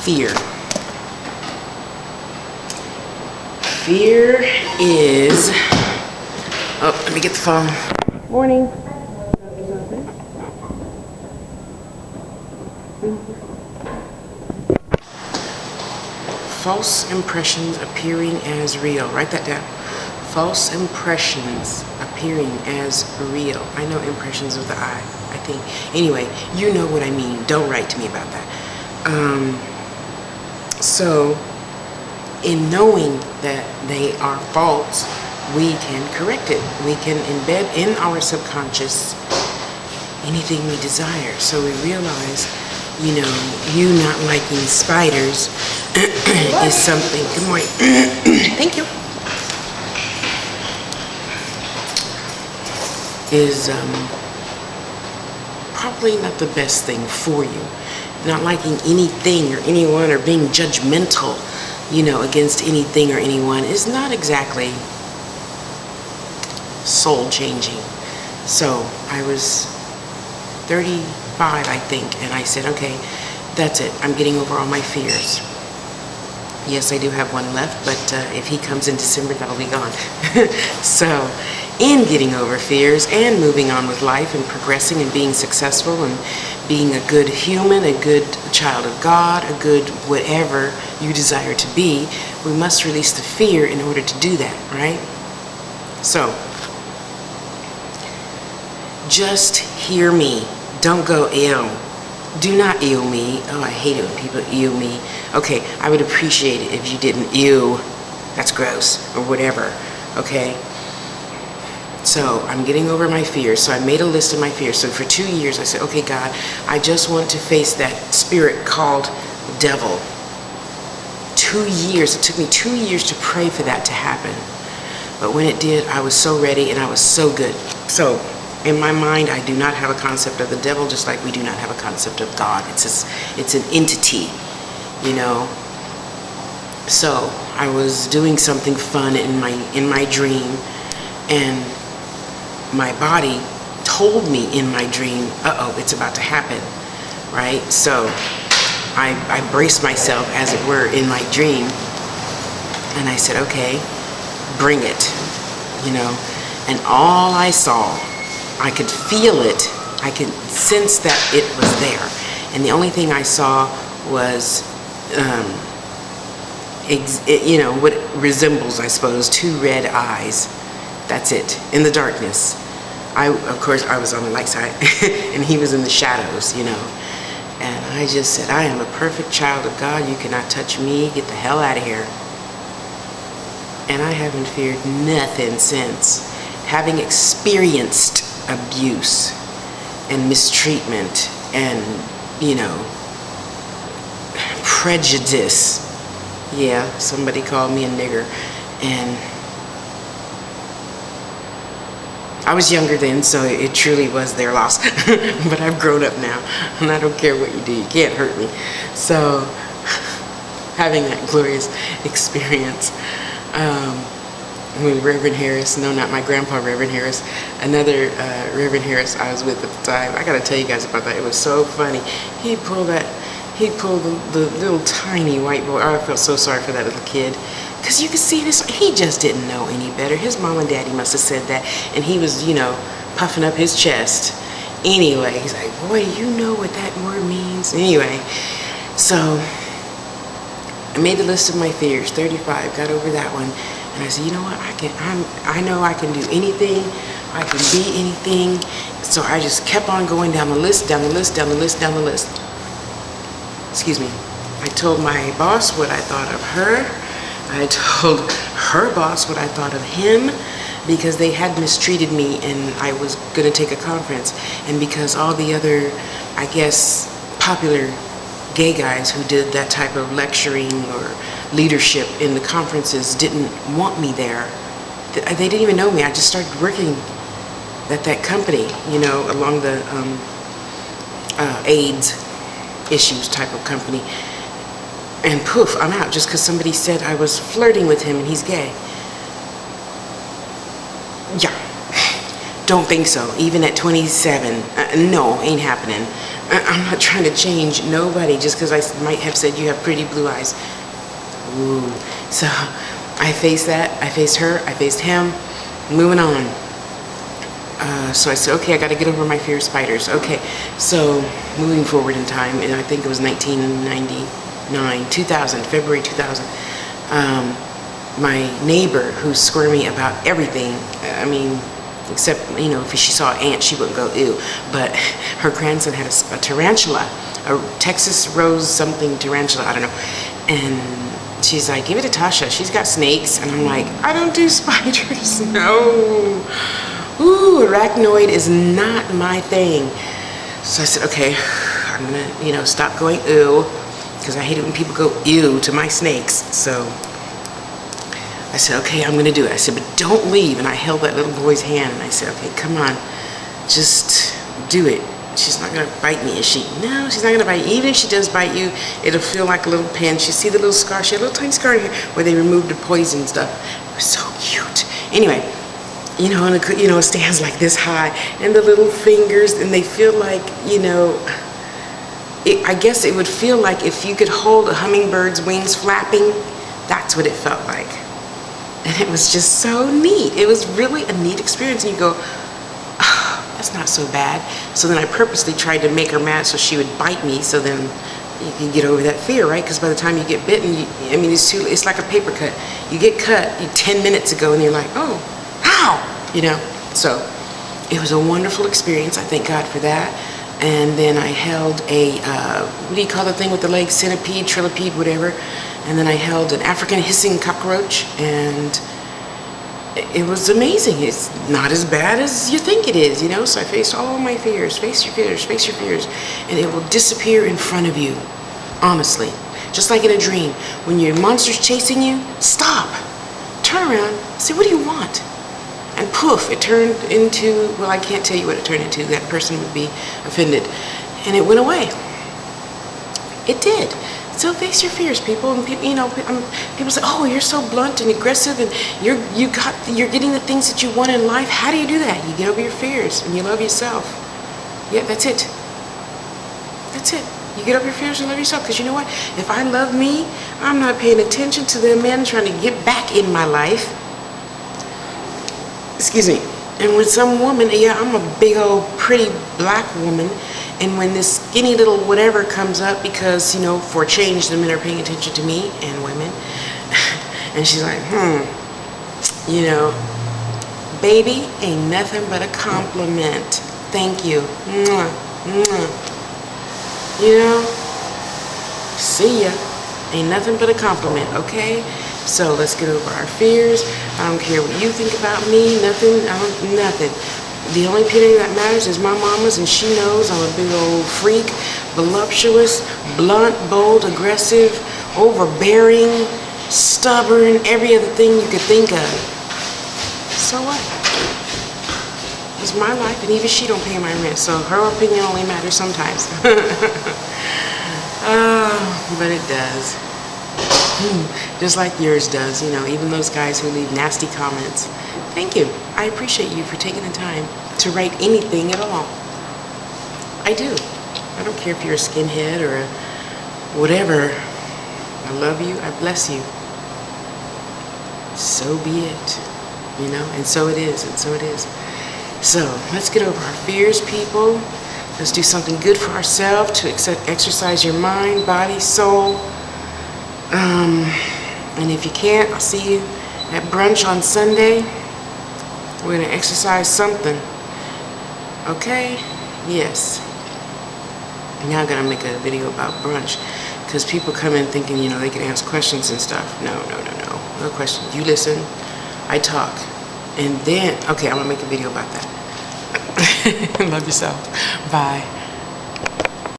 fear. Fear is, oh, let me get the phone. Morning. False impressions appearing as real. Write that down. False impressions appearing as real. I know impressions with the I think. Anyway, you know what I mean. Don't write to me about that. So, in knowing that they are false, we can correct it. We can embed in our subconscious anything we desire. So we realize, you know, you not liking spiders is something. Good morning. Thank you. Is probably not the best thing for you. Not liking anything or anyone or being judgmental, you know, against anything or anyone is not exactly soul changing. So I was 35, I think, and I said, okay, that's it. I'm getting over all my fears. Yes, I do have one left, but if he comes in December, that'll be gone. So, in getting over fears and moving on with life and progressing and being successful and being a good human, a good child of God, a good whatever you desire to be, we must release the fear in order to do that, right? So, just hear me. Don't go, ew. Do not ew me. Oh, I hate it when people ew me. Okay, I would appreciate it if you didn't ew. That's gross, or whatever, okay? So, I'm getting over my fears. So, I made a list of my fears. So, for 2 years, I said, okay, God, I just want to face that spirit called devil. 2 years. It took me 2 years to pray for that to happen. But when it did, I was so ready and I was so good. So, in my mind, I do not have a concept of the devil, just like we do not have a concept of God. It's an entity, you know. So I was doing something fun in my dream, and my body told me in my dream, uh-oh, it's about to happen, right? So I braced myself, as it were, in my dream, and I said, okay, bring it, you know. And all I saw, I could feel it, I could sense that it was there. And the only thing I saw was, you know, what resembles, I suppose, 2 red eyes. That's it, in the darkness. Of course, I was on the light side, and he was in the shadows, you know. And I just said, I am a perfect child of God. You cannot touch me. Get the hell out of here. And I haven't feared nothing since. Having experienced abuse and mistreatment and, you know, prejudice. Yeah, somebody called me a nigger, and I was younger then, so it truly was their loss. But I've grown up now, and I don't care what you do, you can't hurt me. So, having that glorious experience with Reverend Harris, no, not my grandpa Reverend Harris, another Reverend Harris I was with at the time. I gotta tell you guys about that. It was so funny. He pulled the little tiny white boy. Oh, I felt so sorry for that little kid, because you could see this, he just didn't know any better. His mom and daddy must have said that, and he was, you know, puffing up his chest. Anyway, he's like, boy, you know what that word means? Anyway, so I made the list of my fears, 35, got over that one. And I said, you know what, I know I can do anything, I can be anything. So I just kept on going down the list, down the list, down the list, down the list. Excuse me. I told my boss what I thought of her. I told her boss what I thought of him, because they had mistreated me and I was going to take a conference. And because all the other, I guess, popular gay guys who did that type of lecturing or leadership in the conferences didn't want me there. They didn't even know me. I just started working at that company, you know, along the AIDS issues type of company. And poof, I'm out just because somebody said I was flirting with him and he's gay. Yeah, don't think so. Even at 27, no, ain't happening. I'm not trying to change nobody just because I might have said you have pretty blue eyes. Ooh. So I faced that. I faced her. I faced him. Moving on. So I said, okay, I got to get over my fear of spiders. Okay, so moving forward in time, and I think it was 1999, 2000, February 2000. My neighbor, who's squirmy about everything, I mean, except, you know, if she saw an ant, she wouldn't go, ew. But her grandson had a tarantula, a Texas rose something tarantula, I don't know. And she's like, give it to Tasha, she's got snakes. And I'm like, I don't do spiders, no. Ooh, arachnoid is not my thing. So I said, okay, I'm gonna, you know, stop going ew, because I hate it when people go ew to my snakes. So I said, okay, I'm gonna do it. I said, but don't leave. And I held that little boy's hand and I said, okay, come on, just do it. She's not gonna bite me, is she? No, she's not gonna bite you. Even if she does bite you, it'll feel like a little pinch. You see the little scar? She had a little tiny scar here where they removed the poison stuff. It was so cute. Anyway, you know, and it, you know, it stands like this high, and the little fingers, and they feel like, you know, I guess it would feel like if you could hold a hummingbird's wings flapping, that's what it felt like. And it was just so neat. It was really a neat experience, and you go, oh, that's not so bad. So then I purposely tried to make her mad so she would bite me, so then you can get over that fear, right? Because by the time you get bitten, I mean, it's like a paper cut. You get cut 10 minutes ago, and you're like, oh, ow, you know. So it was a wonderful experience. I thank God for that. And then I held a what do you call the thing with the legs? Centipede, trilipede, whatever. And then I held an African hissing cockroach, and it was amazing. It's not as bad as you think it is, you know. So I faced all my fears. Face your fears, face your fears, and it will disappear in front of you. Honestly, just like in a dream, when your monster's chasing you, stop, turn around, say, what do you want? And poof, it turned into, well, I can't tell you what it turned into. That person would be offended. And it went away. It did. So face your fears, people. And people, you know, people say, "Oh, you're so blunt and aggressive, and you're getting the things that you want in life." How do you do that? You get over your fears and you love yourself. Yeah, that's it. That's it. You get over your fears and love yourself. Because you know what? If I love me, I'm not paying attention to the men trying to get back in my life. Excuse me. And when some woman, yeah, I'm a big old pretty black woman, and when this skinny little whatever comes up, because, you know, for a change, the men are paying attention to me and women, and she's like, you know, baby, ain't nothing but a compliment. Thank you. Mwah, mwah. You know, see ya. Ain't nothing but a compliment, okay? So let's get over our fears. I don't care what you think about me, nothing, nothing. The only opinion that matters is my mama's, and she knows I'm a big old freak, voluptuous, blunt, bold, aggressive, overbearing, stubborn, every other thing you could think of. So what? It's my life, and even she don't pay my rent, so her opinion only matters sometimes. But it does. Just like yours does, you know, even those guys who leave nasty comments. Thank you. I appreciate you for taking the time to write anything at all. I do. I don't care if you're a skinhead or a whatever. I love you. I bless you. So be it. You know, and so it is, and so it is. So let's get over our fears, people. Let's do something good for ourselves to exercise your mind, body, soul. And if you can't, I'll see you at brunch on Sunday. We're going to exercise something. Okay? Yes. Now I'm going to make a video about brunch, because people come in thinking, you know, they can ask questions and stuff. No. No questions. You listen. I talk. And then, okay, I'm going to make a video about that. Love yourself. Bye.